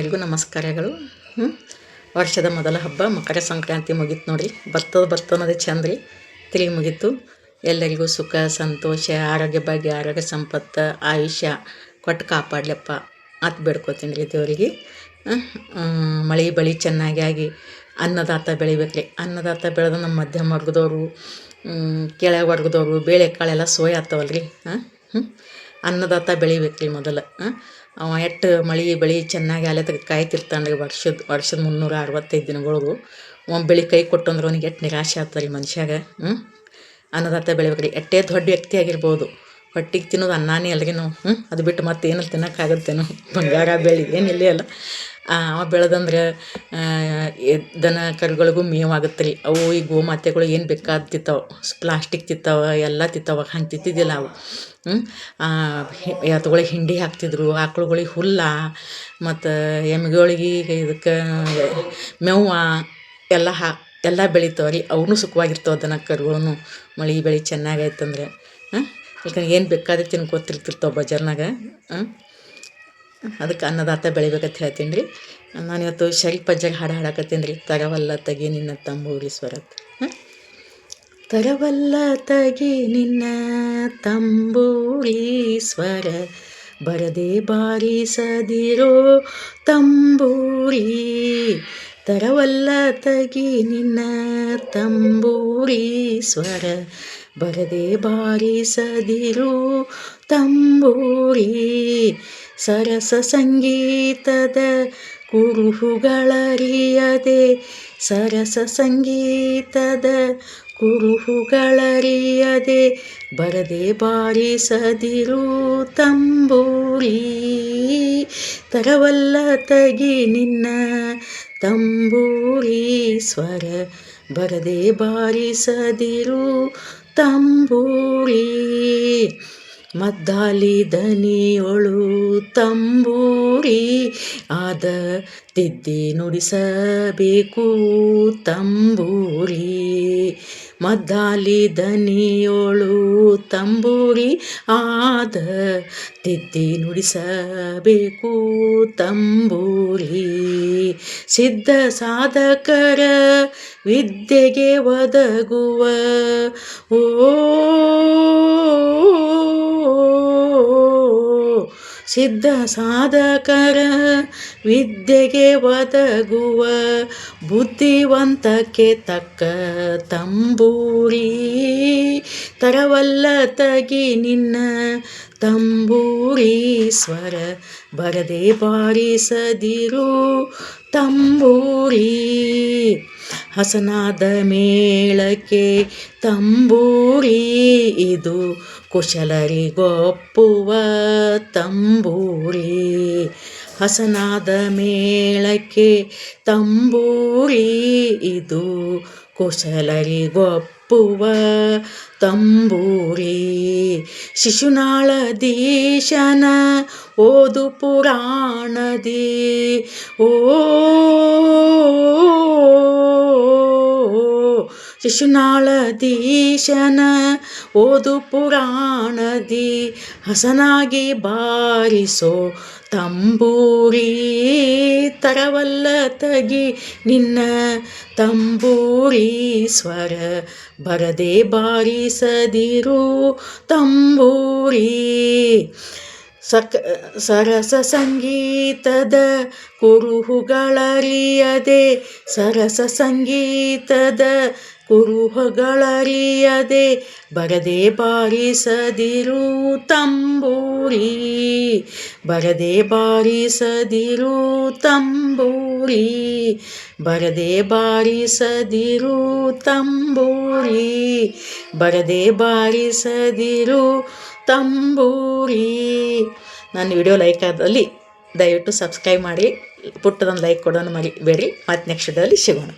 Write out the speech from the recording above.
ಎಲ್ಲರಿಗೂ ನಮಸ್ಕಾರಗಳು. ವರ್ಷದ ಮೊದಲ ಹಬ್ಬ ಮಕರ ಸಂಕ್ರಾಂತಿ ಮುಗೀತು ನೋಡಿರಿ. ಬರ್ತನ್ನೋದೇ ಚಂದ ರೀ. ತಿರುಗಿ ಮುಗೀತು. ಎಲ್ಲರಿಗೂ ಸುಖ ಸಂತೋಷ ಆರೋಗ್ಯ ಭಾಗ್ಯ ಆರೋಗ್ಯ ಸಂಪತ್ತು ಆಯುಷ್ಯ ಕೊಟ್ಟು ಕಾಪಾಡಲಪ್ಪ ಅಂತ ಬೇಡ್ಕೋತೀನಿ ರೀ ದೇವರಿಗೆ. ಮಳೆ ಬಳಿ ಚೆನ್ನಾಗಿ ಆಗಿ ಅನ್ನದಾತ ಬೆಳಿಬೇಕ್ರಿ. ಅನ್ನದಾತ ಬೆಳೆದು ನಮ್ಮ ಮಧ್ಯಮ ವರ್ಗದವರು ಕೆಳ ವರ್ಗದವರು ಬೇಳೆ ಕಾಳೆಲ್ಲ ಸೋಯ್ ಆಗ್ತಾವಲ್ರಿ. ಅನ್ನದಾತ ಬೆಳಿಬೇಕ್ರಿ ಮೊದಲು. ಅವ ಎಷ್ಟು ಮಳೆ ಬೆಳೆ ಚೆನ್ನಾಗಿ ಆಲತ್ತಗೆ ಕಾಯ್ತಿರ್ತಾನೆ ರೀ. ವರ್ಷದ 365 ದಿನಗಳಿಗೂ ಬೆಳೆ ಕೈ ಕೊಟ್ಟು ಅಂದ್ರೆ ಅವ್ನಿಗೆ ಎಷ್ಟು ನಿರಾಶೆ ಆಗ್ತದೆ ರೀ ಮನುಷ್ಯಾಗ. ಅನ್ನದಾತ ಬೆಳಿಬೇಕ್ರಿ. ಎಷ್ಟೇ ದೊಡ್ಡ ವ್ಯಕ್ತಿ ಆಗಿರ್ಬೋದು, ಹೊಟ್ಟಿಗೆ ತಿನ್ನೋದು ಅನ್ನನೇ ಅಲ್ರಿ ನಾವು. ಅದು ಬಿಟ್ಟು ಮತ್ತೆ ಏನಲ್ಲಿ ತಿನ್ನೋಕ್ಕಾಗುತ್ತೇನೋ. ಬಂಗಾರ ಬೆಳ್ಳಿ ಏನಿಲ್ಲ ಅಲ್ಲ. ಅವ ಬೆಳೆದಂದ್ರೆ ದನ ಕರುಗಳಿಗೂ ಮೇವಾಗುತ್ತೆ ರೀ. ಅವು ಈ ಗೋಮಾತೆಗಳು ಏನು ಬೇಕಾದ ತಿಂತಾವೆ, ಪ್ಲಾಸ್ಟಿಕ್ ತಿಂತಾವೆ, ಎಲ್ಲ ತಿಂತಾವೆ. ಹಂಗೆ ತಿಂತಿದ್ದಿಲ್ಲ ಅವು. ಎತ್ತುಗಳಿಗೆ ಹಿಂಡಿ ಹಾಕ್ತಿದ್ರು, ಆಕಳುಗಳಿಗೆ ಹುಲ್ಲ, ಮತ್ತು ಎಮ್ಮೆಗಳಿಗೆ ಇದಕ್ಕೆ ಮೇವ ಎಲ್ಲ ಬೆಳಿತಾವೆ ರೀ. ಅವನು ಸುಖವಾಗಿರ್ತಾವೆ ದನ ಕರುಗಳನ್ನು. ಮಳೆ ಬೆಳೆ ಚೆನ್ನಾಗೈತಂದ್ರೆ ಯಾಕಂದ್ರೆ ಏನು ಬೇಕಾದ್ರೆ ತಿನ್ಕೋತಿರ್ತಿರ್ತಾವೆ ಬಜಾರ್ನಾಗ. ಅದಕ್ಕೆ ಅನ್ನದಾತ ಬೆಳಿಬೇಕಂತ ಹೇಳ್ತೀನಿ ರೀ. ನಾನಿವತ್ತು ಶರೀಫ್ ಅಜ್ಜಾಗ ಹಾಡು ಹಾಡಕತ್ತೀನಿ ರೀ. ತರವಲ್ಲ ತಗಿ ನಿನ್ನ ತಂಬೂರಿ ಸ್ವರ. ತರವಲ್ಲ ತಗಿ ನಿನ್ನ ತಂಬೂರಿ ಸ್ವರ, ಬರದೆ ಬಾರಿಸದಿರೋ ತಂಬೂರಿ. ತರವಲ್ಲ ತಗಿ ನಿನ್ನ ತಂಬೂರಿ ಸ್ವರ, ಬರದೆ ಬಾರಿಸದಿರೋ ತಂಬೂರಿ. ಸರಸ ಸಂಗೀತದ ಕುರುಹುಗಳರಿಯದೆ, ಸರಸ ಸಂಗೀತದ ಕುರುಹುಗಳರಿಯದೆ, ಬರದೆ ಬಾರಿಸದಿರು ತಂಬೂರಿ. ತರವಲ್ಲ ತಗಿ ನಿನ್ನ ತಂಬೂರಿ ಸ್ವರ, ಬರದೆ ಬಾರಿಸದಿರು ತಂಬೂರಿ. ಮದ್ದಾಲಿ ದನಿಯೊಳು ತಂಬೂರಿ ಆದ, ತಿದ್ದಿ ನುಡಿಸಬೇಕು ತಂಬೂರಿ. ಮದ್ದಾಲಿ ದನಿಯೊಳು ತಂಬೂರಿ ಆದ, ತಿದ್ದಿ ನುಡಿಸಬೇಕು ತಂಬೂರಿ. ಸಿದ್ಧ ಸಾಧಕರ ವಿದ್ಯೆಗೆ ಒದಗುವ ಸಿದ್ಧ ಸಾಧಕರ ವಿದ್ಯೆಗೆ ಒದಗುವ, ಬುದ್ಧಿವಂತಕ್ಕೆ ತಕ್ಕ ತಂಬೂರಿ. ತರವಲ್ಲ ತಗಿ ನಿನ್ನ ತಂಬೂರಿ ಸ್ವರ, ಬರದೆ ಬಾರಿಸದಿರು ತಂಬೂರಿ. ಹಸನಾದ ಮೇಳಕ್ಕೆ ತಂಬೂರಿ ಇದು, ಕುಶಲರಿಗೊಪ್ಪುವ ತಂಬೂರಿ. ಹಸನಾದ ಮೇಳಕ್ಕೆ ತಂಬೂರಿ ಇದು, ಕುಶಲರಿಗೊಪ್ಪುವ ತಂಬೂರಿ. ಶಿಶುನಾಳಧೀಶನ ಓದು ಪುರಾಣದಿ, ಶಿಶುನಾಳಧೀಶನ ಓದು ಪುರಾಣದಿ, ಹಸನಾಗಿ ಬಾರಿಸೋ ತಂಬೂರಿ. ತರವಲ್ಲ ತಗಿ ನಿನ್ನ ತಂಬೂರಿ ಸ್ವರ, ಬರದೆ ಬಾರಿಸದಿರು ತಂಬೂರಿ. ಸರಸ ಸಂಗೀತದ ಕುರುಹುಗಳರಿಯದೆ, ಸರಸ ಸಂಗೀತದ ಕುರುಹುಗಳರಿಯದೆ, ಬರದೆ ಬಾರಿಸದಿರು ತಂಬೂರಿ. ಬರದೆ ಬಾರಿಸದಿರು ತಂಬೂರಿ, ಬರದೆ ಬಾರಿಸದಿರು ತಂಬೂರಿ, ಬರದೆ ಬಾರಿಸದಿರು ತಂಬೂರಿ. ನನ್ನ ವಿಡಿಯೋ ಲೈಕ್ ಆದಲ್ಲಿ ದಯವಿಟ್ಟು ಸಬ್ಸ್ಕ್ರೈಬ್ ಮಾಡಿ, ಪುಟ್ಟದೊಂದು ಲೈಕ್ ಕೊಡೋಣ ಮರಿಬೇಡ್ರಿ. ಮತ್ತು ನೆಕ್ಸ್ಟ್ ವಿಡಿಯೋದಲ್ಲಿ ಸಿಗೋಣ.